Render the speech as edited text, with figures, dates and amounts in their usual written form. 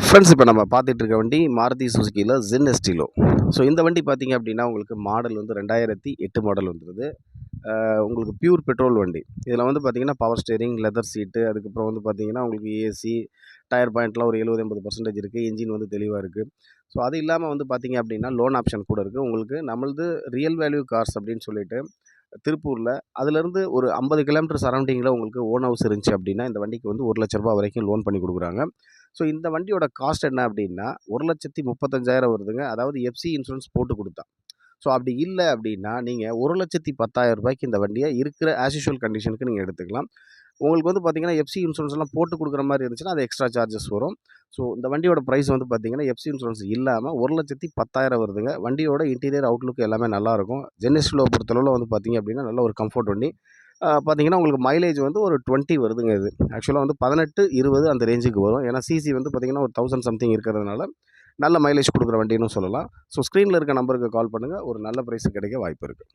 Friends, இப்போ நம்ம பார்த்துட்டு இருக்க வண்டி மாருதி சுசுக்கியில் ஜென் எஸ்டிலோ. ஸோ இந்த வண்டி பார்த்தீங்க அப்படின்னா உங்களுக்கு மாடல் வந்து 2008 மாடல் வந்துருது. உங்களுக்கு பியூர் பெட்ரோல் வண்டி. இதில் வந்து பார்த்தீங்கன்னா பவர் ஸ்டீரிங், லெதர் சீட்டு, அதுக்கப்புறம் வந்து பார்த்தீங்கன்னா உங்களுக்கு ஏசி, டயர் பாயிண்ட்லாம் ஒரு 70-80% இருக்குது. என்ஜின் வந்து தெளிவாக இருக்குது. ஸோ அது இல்லாமல் வந்து பார்த்தீங்க அப்படின்னா லோன் ஆப்ஷன் கூட இருக்குது. உங்களுக்கு நம்மளது ரியல் வேல்யூ கார்ஸ் அப்படின்னு சொல்லிட்டு திருப்பூரில் அதுலேருந்து ஒரு 50 கிலோமீட்டர் சரௌண்டிங்கில் உங்களுக்கு ஓன் ஹவுஸ் இருந்துச்சு அப்படின்னா இந்த வண்டிக்கு வந்து ரூ. 1,00,000 வரைக்கும் லோன் பண்ணி கொடுக்குறாங்க. ஸோ இந்த வண்டியோட காஸ்ட் என்ன அப்படின்னா 1,35,000 வருதுங்க. அதாவது எஃப்சி இன்சூரன்ஸ் போட்டு கொடுத்தா. ஸோ அப்படி இல்லை அப்படின்னா நீங்கள் 1,10,000 இந்த வண்டியை இருக்கிற ஆஸ் யூஷுவல் கண்டிஷனுக்கு நீங்கள் எடுத்துக்கலாம். உங்களுக்கு வந்து பார்த்தீங்கன்னா எஃப்சி இன்சூரன்ஸ்லாம் போட்டு கொடுக்குற மாதிரி இருந்துச்சுன்னா அது எக்ஸ்ட்ரா சார்ஜஸ் வரும். ஸோ இந்த வண்டியோட ப்ரைஸ் வந்து பார்த்தீங்கன்னா எஃப்சி இன்சூரன்ஸ் இல்லாமல் 1,10,000 வருதுங்க. வண்டியோட இன்டீரியர் அவுட்லுக் எல்லாமே நல்லாயிருக்கும். ஜென்எஸ்டிலோ பொறுத்தளவில் வந்து பார்த்தீங்க அப்படின்னா நல்ல ஒரு கம்ஃபர்ட் வண்டி. பார்த்தீங்கன்னா உங்களுக்கு மைலேஜ் வந்து ஒரு 20 வருதுங்க இது. ஆக்சுவலா வந்து 18, 20 அந்த ரேஞ்சுக்கு வரும். ஏன்னா சிசி வந்து பார்த்தீங்கன்னா ஒரு 1000 சம்திங் இருக்கிறதுனால நல்ல மைலேஜ் குடுக்குற வண்டின்னு சொல்லலாம். ஸோ ஸ்க்ரீன்ல இருக்க நம்பருக்கு கால் பண்ணுங்க. ஒரு நல்ல பிரைஸ் கிடைக்க வாய்ப்பு இருக்கு.